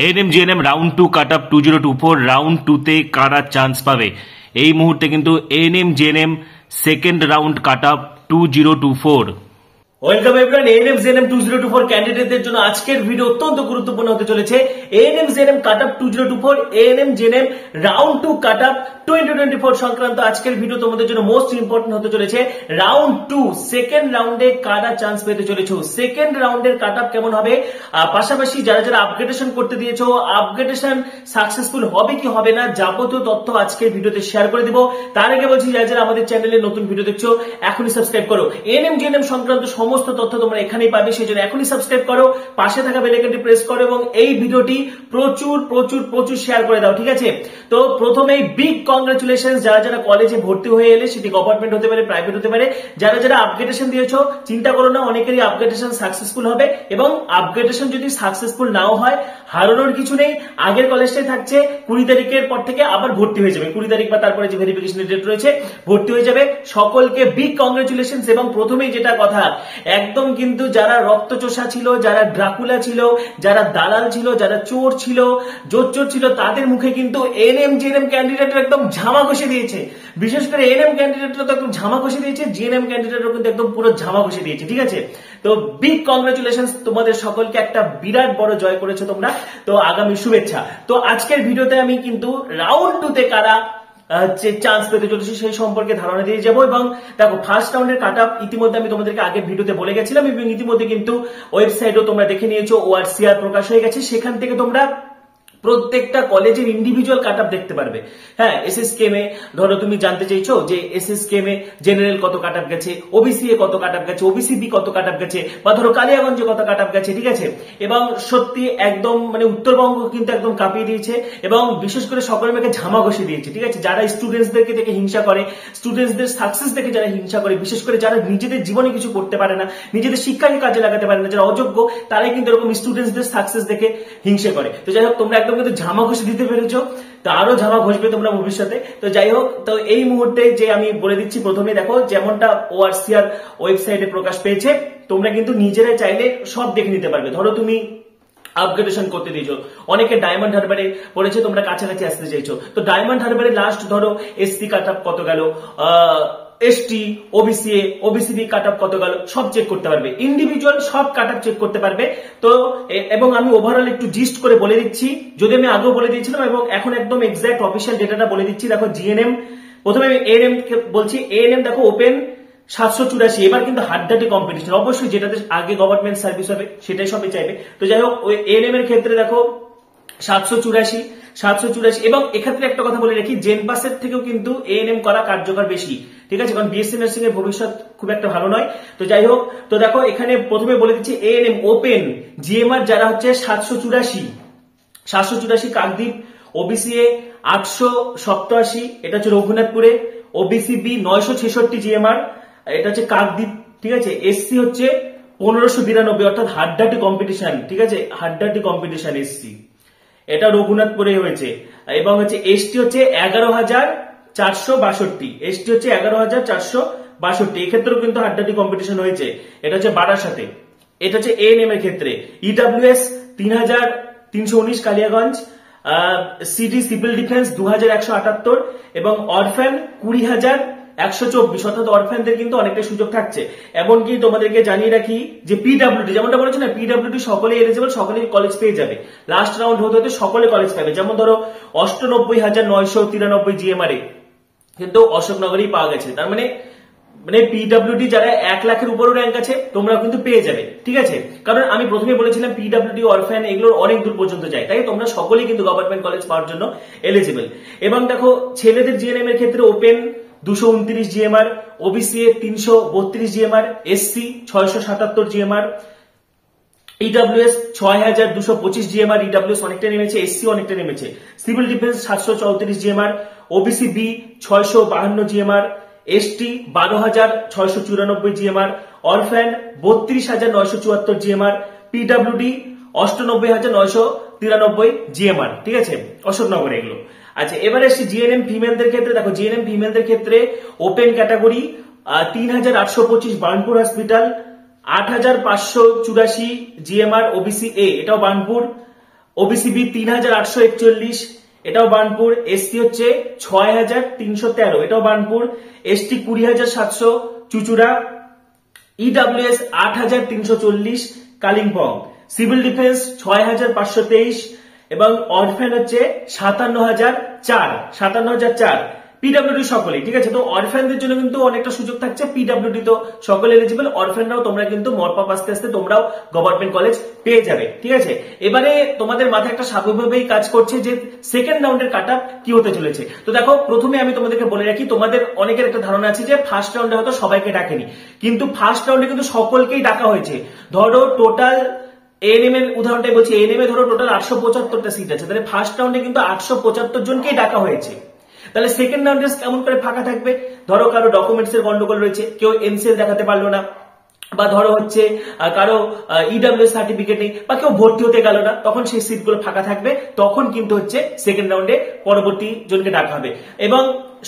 ANM GNM round 2 cut off 2024 round 2 তে কারা chance পাবে এই মুহূর্তে কিন্তু ANM GNM second round cut off 2024। Welcome everyone. ANM GNM 2024 ক্যান্ডিডেটদের জন্য আজকের ভিডিও অত্যন্ত গুরুত্বপূর্ণ হতে চলেছে। ANM GNM cut off 2024 ANM GNM round 2 cut off 2024 সংক্রান্ত আজকের ভিডিও তোমাদের জন্য মোস্ট ইম্পর্টেন্ট হতে চলেছে। রাউন্ড 2 সেকেন্ড রাউন্ডে কারা চান্স পেতে চলেছো, সেকেন্ড রাউন্ডের কাট আপ কেমন হবে, পাশাপাশি যারা যারা আপগ্রেডেশন করতে দিয়েছো আপগ্রেডেশন সাকসেসফুল হবে কি হবে না যাবতীয় তথ্য আজকের ভিডিওতে শেয়ার করে দিব। তার আগে বলছি যারা যারা আমাদের চ্যানেলে নতুন ভিডিও দেখছো এখনই সাবস্ক্রাইব করো। এএনএম জিএনএম সংক্রান্ত সমস্ত তথ্য তোমরা এখানেই পাবে, সেই জন্য এখনই সাবস্ক্রাইব করো, পাশে থাকা বেল আইকনটি প্রেস করো এবং এই ভিডিওটি প্রচুর প্রচুর প্রচুর শেয়ার করে দাও, ঠিক আছে? তো প্রথমেই বিগ কংগ্রাচুলেশন যারা যারা কলেজে ভর্তি হয়ে এলে, সেটি গভর্নমেন্ট হতে পারে প্রাইভেট হতে পারে। যারা যারা আপগ্রেডেশন দিয়েছো চিন্তা করো না, অনেকেরই আপগ্রেডেশন সাকসেসফুল হবে এবং আপগ্রেডেশন যদি সাকসেসফুল নাও হয় হারানোর কিছু নেই। আগের কলেজটাই থাকছে, 20 তারিখের পর থেকে আবার ভর্তি হয়ে যাবে, 20 তারিখ বা তারপরে যে ভেরিফিকেশন ডেট রয়েছে ভর্তি হয়ে যাবে। সকলকে বিগ কংগ্রাচুলেশন। এবং প্রথমেই যেটা কথা, একদম কিন্তু যারা রক্তচোষা ছিল, যারা ড্রাকুলা ছিল, যারা দালাল ছিল, যারা চোর ছিল, জোচ্চোর ছিল, তাদের মুখে কিন্তু এএনএম জিএনএম ক্যান্ডিডেটরা একদম ঝামা ঘষে দিয়েছে। বিশেষ করে এএনএম ক্যান্ডিডেটরা তো একদম ঝামা ঘষে দিয়েছে, জিএনএম ক্যান্ডিডেটরা কিন্তু একদম পুরো ঝামা ঘষে দিয়েছে, ঠিক আছে? তো বিগ কংগ্রাচুলেশন তোমাদের সকলকে, একটা বিরাট বড় জয় করেছো তোমরা। তো আগামী শুভেচ্ছা। তো আজকের ভিডিওতে আমি কিন্তু রাউন্ড 2 তে কারা চান্স পেতে চলেছে সেই সম্পর্কে ধারণা দিয়ে যাবো। এবং দেখো, ফার্স্ট রাউন্ডের কাট আপ ইতিমধ্যে আমি তোমাদেরকে আগের ভিডিওতে বলে গেছিলাম এবং ইতিমধ্যে কিন্তু ওয়েবসাইটও তোমরা দেখে নিয়েছো, ওআরসিআর প্রকাশ হয়ে গেছে, সেখান থেকে তোমরা প্রত্যেকটা কলেজের ইন্ডিভিজুয়াল কাট আপ দেখতে পারবে। হ্যাঁ, এসএসকেএম এ ধরো তুমি জানতে চাইছো যে এসএসকেএম এ জেনারেল কত কাট আপ গেছে, ওবিসি এ কত কাট আপ গেছে, ওবিসি বি কত কাট আপ গেছে, বা ধরো কালিয়াগঞ্জে কত কাট আপ গেছে, ঠিক আছে? এবং সত্যি একদম মানে উত্তরবঙ্গ কিন্তু একদম কাঁপিয়ে দিয়েছে এবং বিশেষ করে সকলের মেয়েকে ঝামা ঘষে দিয়েছে, ঠিক আছে? যারা স্টুডেন্টসদেরকে দেখে হিংসা করে, স্টুডেন্টসদের সাকসেস দেখে যারা হিংসা করে, বিশেষ করে যারা নিজেদের জীবনে কিছু করতে পারে না, নিজেদের শিক্ষাকে কাজে লাগাতে পারে না, যারা অযোগ্য, তারাই কিন্তু এরকম স্টুডেন্টসদের সাকসেস দেখে হিংসা করে। তো যাই হোক, তোমরা একদম কিন্তু ঝামা ঘষে দিতে পেরেছো, তো আরো ঝামা ঘষবে তোমরা ভবিষ্যতে। তো যাই হোক, তো এই মুহূর্তে যে আমি বলে দিচ্ছি, প্রথমে দেখো যেমনটা ওআরসিআর ওয়েবসাইটে প্রকাশ পেয়েছে, তোমরা কিন্তু নিজেরাই চাইলে সব দেখে নিতে পারবে। ধরো তুমি আপগ্রেডেশন করতে দিয়েছো, অনেকে ডায়মন্ড হারবারে পড়েছে, তোমরা কাছাকাছি আসতে চাইছো, তো ডায়মন্ড হারবারে লাস্ট ধরো এসসি কাট আপ কত গেল, ST, OBC A, OBC B cut off কত গেল, সব চেক করতে পারবে, ইন্ডিভিজুয়াল সব কাট আপ চেক করতে পারবে। তো এবং আমি ওভারঅল একটু জিস্ট করে বলে দিচ্ছি, যদি আমি আগেও বলে দিয়েছিলাম এবং এখন একদম এক্সাক্ট অফিসিয়াল ডেটাটা বলে দিচ্ছি। দেখো জিএনএম, প্রথমে আমি এএনএম বলছি, এএনএম দেখো ওপেন 784, এবার কিন্তু হাড্ডাহাড্ডি কম্পিটিশন, অবশ্যই যেটাতে আগে গভর্নমেন্ট সার্ভিস হবে সেটাই সবাই চাইবে। তো যাই হোক, ওই এএনএম এর ক্ষেত্রে দেখো 784 এবং এক্ষেত্রে একটা কথা বলে রাখি, জেন পাসের থেকেও কিন্তু এএনএম করা কার্যকর বেশি, ঠিক আছে? কারণ বিএসসি নার্সিং এর ভবিষ্যৎ খুব একটা ভালো নয়। তো যাই হোক, তো দেখো এখানে প্রথমে বলে দিচ্ছি এএনএম ওপেন জিএমআর যারা হচ্ছে 784 কাকদ্বীপ, ওবিসি এ 887, এটা হচ্ছে রঘুনাথপুরে, ওবিসি বি 966 জিএমআর, এটা হচ্ছে কাকদ্বীপ, ঠিক আছে? এসসি হচ্ছে 1592, অর্থাৎ হাড্ডাহাড্ডি কম্পিটিশন, ঠিক আছে? হাড্ডাহাড্ডি কম্পিটিশন এসসি, এটা রঘুনাথপুরে হয়েছে। এবং হচ্ছে এসটি হচ্ছে 11,462, এসটি হচ্ছে 11,462, এক্ষেত্রেও কিন্তু হাড্ডাহাড্ডি কম্পিটিশন হয়েছে, এটা হচ্ছে বারাসাতে। এটা হচ্ছে এএনএম এর ক্ষেত্রে EWS 3,319 Kaliaganj, CD civil defence 2,178 এবং অরফ্যান 20,124, অর্থাৎ অরফ্যানদের কিন্তু অনেকটা সুযোগ থাকছে। এমনকি তোমাদেরকে জানিয়ে রাখি যে পিডব্লিউডি, যেমনটা বলেছো না, পিডব্লিউডি সকলে এলিজিবল, সকলেই কলেজ পেয়ে যাবে। লাস্ট রাউন্ড হতে হতে সকলে কলেজ পাবে। যেমন ধরো 98,993 জিএমআর কিন্তু অশোকনগরেই পাওয়া গেছে। তার মানে পিডব্লিউডি যারা 1 লাখের উপরও র্যাঙ্ক আছে তোমরা কিন্তু পেয়ে যাবে, ঠিক আছে? কারণ আমি প্রথমে বলেছিলাম পিডব্লিউডি, অরফ্যান এগুলোর অনেক দূর পর্যন্ত যায়, তাই তোমরা সকলেই কিন্তু গভর্নমেন্ট কলেজ পাওয়ার জন্য এলিজিবল। এবং দেখো ছেলেদের জিএনএম এর ক্ষেত্রে open 229 GMR, OBC A 332 GMR, SC 677 GMR, EWS 6,225 GMR, EWS অনেকটা নেমেছে, এসসি অনেকটা নেমেছে, civil defence 734 GMR, OBC B 652 GMR, ST 12,694 GMR, orphan 32,974 GMR, PWD 98,993 GMR, ঠিক আছে? অশোকনগর এগুলো। আচ্ছা, এবারে আসছি জিএনএম ফিমেলদের ক্ষেত্রে। দেখো জিএনএম ফিমেলদের ক্ষেত্রে open category 3,825 Burnpur hospital, 8,584 GMR, OBC এ এটাও বার্নপুর, ওবিসিবি 3841, এটাও বার্নপুর। এসসি হচ্ছে 6313, এটাও Burnpur. ST 20700 Chuchura. EWS 8340 Kalimpong. Civil defence 6523 এবং অরফ্যান হচ্ছে 57004। পিডব্লিউডি সকলেই, ঠিক আছে। তো অরফ্যানদের জন্য কিন্তু অনেকটা সুযোগ থাকছে, পিডব্লিউডি তো সকলে এলিজিবল, অরফ্যানরাও তোমরা কিন্তু মরপাপ আস্তে আস্তে তোমরাও গভর্নমেন্ট কলেজ পেয়ে যাবে, ঠিক আছে। এবারে তোমাদের মাথায় একটা স্বাভাবিকভাবেই কাজ করছে যে সেকেন্ড রাউন্ডের কাটআপ কি হতে চলেছে। তো দেখো, প্রথমে আমি তোমাদেরকে বলে রাখি, তোমাদের অনেকের একটা ধারণা আছে যে ফার্স্ট রাউন্ডে হয়তো সবাইকে ডাকেনি, কিন্তু ফার্স্ট রাউন্ডে কিন্তু সকলকেই ডাকা হয়েছে। ধরো টোটাল এএনএম এর উদাহরণটাই বলছি, এএনএম এ ধরো টোটাল 875টা সিট আছে, তাহলে ফার্স্ট রাউন্ডে কিন্তু 875 জনকেই ডাকা হয়েছে। তাহলে সেকেন্ড রাউন্ডে কেমন করে ফাঁকা থাকবে? ধরো কারো ডকুমেন্টস এর গন্ডগোল রয়েছে, কেউ এনসিএল দেখাতে পারলো না, বা ধরো হচ্ছে কারো ইডব্লিউএস সার্টিফিকেট নেই, বা কেউ ভর্তি হতে গেল না, তখন সেই সিটগুলো ফাঁকা থাকবে। তখন কিন্তু হচ্ছে সেকেন্ড রাউন্ডে পরবর্তী জনকে ডাকা হবে। এবং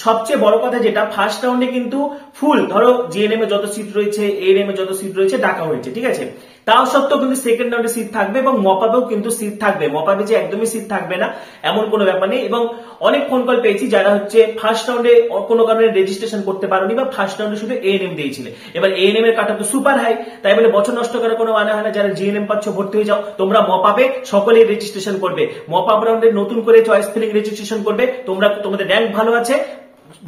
সবচেয়ে বড় কথা যেটা, ফার্স্ট রাউন্ডে কিন্তু ফুল ধরো জিএনএম এ যত সিট রয়েছে, এএনএম এ যত সিট রয়েছে ডাকা হয়েছে, ঠিক আছে। তাও সত্ত্বেও কিন্তু সেকেন্ড রাউন্ডে সিট থাকবে এবং মপাবেও কিন্তু সিট থাকবে। মপাবে যে একদমই সিট থাকবে না এমন কোনো ব্যাপার নেই। এবং অনেক ফোন কল পেয়েছি যারা হচ্ছে ফার্স্ট রাউন্ডে কোনো কারণে রেজিস্ট্রেশন করতে পারোনি, বা ফার্স্ট রাউন্ডে শুধু এএনএম দিয়েছিলে। এবার এএনএম এর কাটা তো সুপার হাই, তাই বলে বছর নষ্ট করার কোনো মানে হয় না। যারা জিএনএম পাচ্ছ ভর্তি হয়ে যাও, তোমরা মপাবে সকলেই রেজিস্ট্রেশন করবে। মপাব রাউন্ডে নতুন করে চয়েস ফিলিং রেজিস্ট্রেশন করবে। তোমরা তোমাদের র্যাঙ্ক ভালো আছে,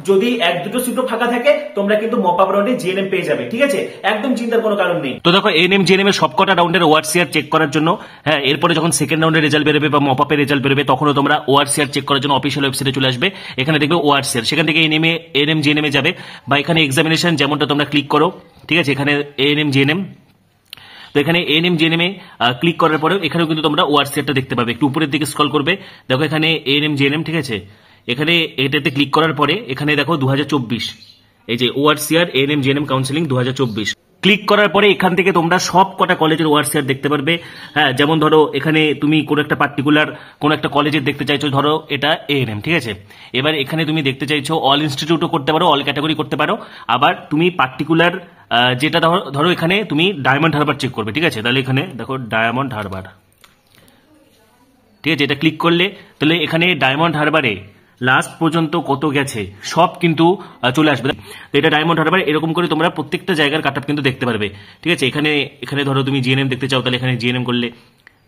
যদি এক দুটো সিটও ফাঁকা থাকে, তোমরা কিন্তু মপআপ রাউন্ডে জিএনএম পেয়ে যাবে, ঠিক আছে। একদম চিন্তার কোনো কারণ নেই। তো দেখো, এএনএম জিএনএম এর সবকটা রাউন্ডের ওআরসিআর চেক করার জন্য, হ্যাঁ, এরপরে যখন সেকেন্ড রাউন্ডের রেজাল্ট বেরোবে বা মপআপের রেজাল্ট বেরোবে, তখনও তোমরা ওআরসিআর চেক করার জন্য অফিসিয়াল ওয়েবসাইটে চলে আসবে। এখানে দেখবে ওআরসিআর, সেখান থেকে এএনএম জিএনএম এ যাবে, বা এখানে এক্সামিনেশন যেমনটা তোমরা ক্লিক করো, ঠিক আছে। এখানে এএনএম জিএনএম, তো এখানে এএনএম জিএনএম এ ক্লিক করার পরেও এখানেও কিন্তু তোমরা ওআরসিআরটা দেখতে পাবে। একটু উপরের দিকে স্ক্রল করবে, দেখো এখানে এএনএম জিএনএম, ঠিক আছে। এখানে এটাতে ক্লিক করার পরে এখানে দেখো 2024, এই যে ওআরসিআর এএনএম জিএনএম কাউন্সিলিং 2024, ক্লিক করার পরে এখান থেকে তোমরা সব কটা কলেজের ওআরসিআর দেখতে পারবে। হ্যাঁ, যেমন ধরো এখানে তুমি কোনো একটা পার্টিকুলার কোন একটা কলেজের দেখতে চাইছো, ধরো এটা এএনএম, ঠিক আছে। এবার এখানে তুমি দেখতে চাইছো অল ইনস্টিটিউটও করতে পারো, অল ক্যাটাগরি করতে পারো, আবার তুমি পার্টিকুলার যেটা ধরো এখানে তুমি ডায়মন্ড হারবার চেক করবে, ঠিক আছে। তাহলে এখানে দেখো ডায়মন্ড হারবার, ঠিক আছে। এটা ক্লিক করলে তাহলে এখানে ডায়মন্ড হারবারে লাস্ট পর্যন্ত কত গেছে সব কিন্তু চলে আসবে। তো এটা ডায়মন্ড হারবার, এরকম করে তোমরা প্রত্যেকটা জায়গার কাটআপ কিন্তু দেখতে পারবে, ঠিক আছে। এখানে ধরো তুমি জিএনএম দেখতে চাও, তাহলে এখানে জিএনএম করলে,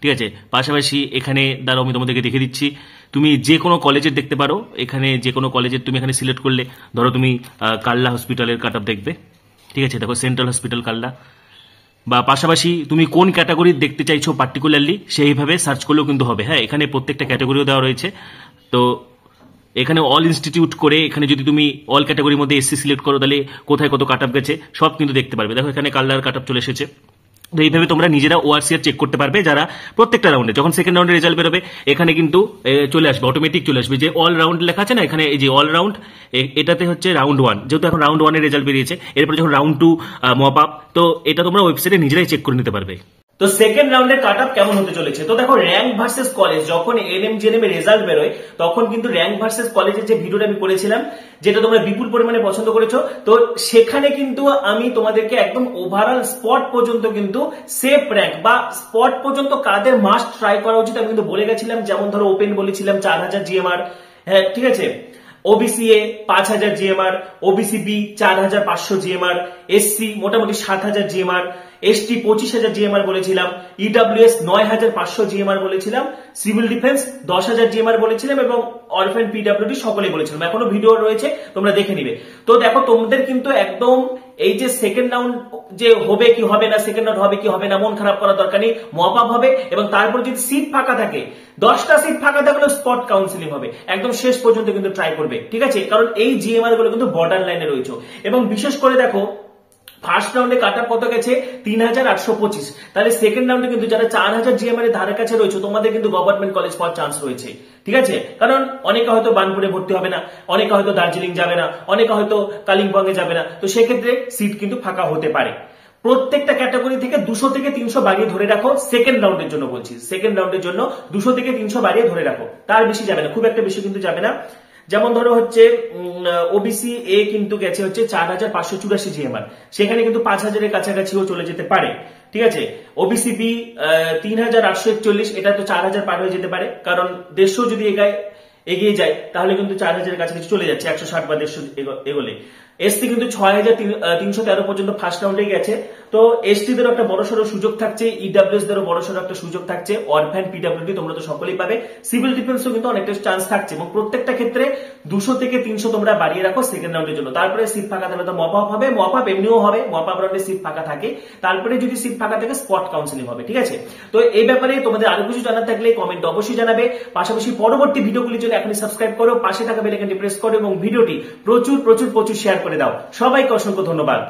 ঠিক আছে। পাশাপাশি এখানে দাঁড়াও আমি তোমাদেরকে দেখে দিচ্ছি, তুমি যে কোনো কলেজের দেখতে পারো। এখানে যে কোনো কলেজের তুমি এখানে সিলেক্ট করলে, ধরো তুমি কাল্লা হসপিটালের কাটআপ দেখবে, ঠিক আছে। দেখো সেন্ট্রাল হসপিটাল কাল্লা, বা পাশাপাশি তুমি কোন ক্যাটাগরি দেখতে চাইছো পার্টিকুলারলি সেইভাবে সার্চ করলেও কিন্তু হবে। হ্যাঁ, এখানে প্রত্যেকটা ক্যাটাগরিও দেওয়া রয়েছে। তো এখানে অল ইনস্টিটিউট করে এখানে যদি তুমি অল ক্যাটাগরির মধ্যে এসসি সিলেক্ট করো, তাহলে কোথায় কত কাটআপ গেছে সব কিন্তু দেখতে পারবে। দেখো এখানে কাল্লার কাটআপ চলে এসেছে। তো এইভাবে তোমরা নিজেরা ওআরসিআর চেক করতে পারবে, যারা প্রত্যেকটা রাউন্ডে যখন সেকেন্ড রাউন্ডে রেজাল্ট বেরোবে এখানে কিন্তু চলে আসবে, অটোমেটিক চলে আসবে যে অল রাউন্ড লেখা আছে না, এখানে এই যে অল রাউন্ড, এটাতে হচ্ছে রাউন্ড 1, যেহেতু এখন রাউন্ড 1 এর রেজাল্ট বেরিয়েছে। এরপরে যখন রাউন্ড 2 মপআপ, তো এটা তোমরা ওয়েবসাইটে নিজেরাই চেক করে নিতে পারবে। তো সেকেন্ড রাউন্ডের কাটআপ কেমন হতে চলেছে? তো দেখো, র্যাঙ্ক ভার্সেস কলেজ, যখন এএনএম জিএনএম এর রেজাল্ট বেরোয় তখন কিন্তু র্যাঙ্ক ভার্সেস কলেজের যে ভিডিওটা আমি করেছিলাম, যেটা তোমরা বিপুল পরিমাণে পছন্দ করেছো, তো সেখানে কিন্তু আমি তোমাদেরকে একদম ওভারঅল স্পট পর্যন্ত কিন্তু সেফ র্যাঙ্ক বা স্পট পর্যন্ত কাদের মাস্ট ট্রাই করা উচিত আমি কিন্তু বলে গেছিলাম। যেমন ধরো ওপেন বলেছিলাম 4000 জিএমআর, হ্যাঁ ঠিক আছে। OBC A 5000 GMR, OBC B 4500 GMR, SC মোটামুটি 7000 জিএমআর, এসটি 25000 জিএমআর বলেছিলাম, ইডব্লিউএস 9500 জিএমআর বলেছিলাম, সিভিল ডিফেন্স 10000 জিএমআর বলেছিলাম, এবং অরফেন পিডব্লিউডি সকলেই বলেছিলাম। এখনো ভিডিও রয়েছে, তোমরা দেখে নিবে। তো দেখো, তোমাদের কিন্তু একদম এই যে সেকেন্ড রাউন্ড যে হবে কি হবে না, সেকেন্ড রাউন্ড হবে কি হবে না, মন খারাপ করার দরকার নেই। মপআপ হবে এবং তারপর যদি সিট ফাঁকা থাকে, 10টা সিট ফাঁকা থাকলেও স্পট কাউন্সিলিং হবে। একদম শেষ পর্যন্ত কিন্তু ট্রাই করবে, ঠিক আছে। কারণ এই জিএমআর গুলো কিন্তু বর্ডার লাইনে রয়েছে। এবং বিশেষ করে দেখো, ফার্স্ট রাউন্ডে কাটআপ কত গেছে? 3825। তাহলে সেকেন্ড রাউন্ডে কিন্তু যারা 4000 জিএমআর এর ধারে কাছে রয়েছে, তোমাদের কিন্তু গভর্নমেন্ট কলেজ পাওয়ার চান্স রয়েছে, ঠিক আছে। কারণ অনেকে হয়তো বার্নপুরে ভর্তি হবে না, অনেকে হয়তো দার্জিলিং যাবে না, অনেকে হয়তো কালিম্পং এ যাবে না, তো সেক্ষেত্রে সিট কিন্তু ফাঁকা হতে পারে। প্রত্যেকটা ক্যাটাগরি থেকে 200 থেকে 300 বাড়িয়ে ধরে রাখো। সেকেন্ড রাউন্ডের জন্য বলছি, সেকেন্ড রাউন্ডের জন্য 200 থেকে 300 বাড়িয়ে ধরে রাখো, তার বেশি যাবে না, খুব একটা বেশি কিন্তু যাবে না। যেমন ধরো হচ্ছে ওবিসি এ কিন্তু গেছে হচ্ছে 4,584 জিএমআর, সেখানে কিন্তু 5,000-এর কাছাকাছিও চলে যেতে পারে। ঠিক আছে, ওবিসি বি 3,841, এটা তো 4,000 পার হয়ে যেতে পারে, কারণ 150 যদি এগিয়ে যায় তাহলে কিন্তু 4,000-এর কাছাকাছি চলে যাচ্ছে 160 বা 150 এগোলে। এসটি কিন্তু 6,313 পর্যন্ত ফার্স্ট রাউন্ডে গেছে। তো এসটি দের একটা বড়সড় সুযোগ থাকছে, ইডব্লিউএস দের বড়সড় একটা সুযোগ থাকছে, অরফ্যান, পিডব্লিউডি তোমরা তো সকলেই পাবে, সিভিল ডিফেন্সও কিন্তু অনেকটা চান্স থাকছে, এবং প্রত্যেকটা ক্ষেত্রে 200 থেকে 300 তোমরা বাড়িয়ে রাখো সেকেন্ড রাউন্ডের জন্য। তারপরে সিট ফাঁকা থাকলে তো মপ আপ হবে, মপ আপ এমনিও হবে, মপ আপ রাউন্ডে সিট ফাঁকা থাকে, তারপরে যদি সিট ফাঁকা থাকে স্পট কাউন্সিলিং হবে। ঠিক আছে, তো এই ব্যাপারে তোমাদের আরো কিছু জানার থাকলে কমেন্ট অবশ্যই জানাবে। পাশাপাশি পরবর্তী ভিডিওগুলির জন্য এখনই সাবস্ক্রাইব করো, পাশে থাকা বেল আইকনটি প্রেস করো এবং ভিডিওটি প্রচুর শেয়ার করে দাও। সবাইকে অসংখ্য ধন্যবাদ।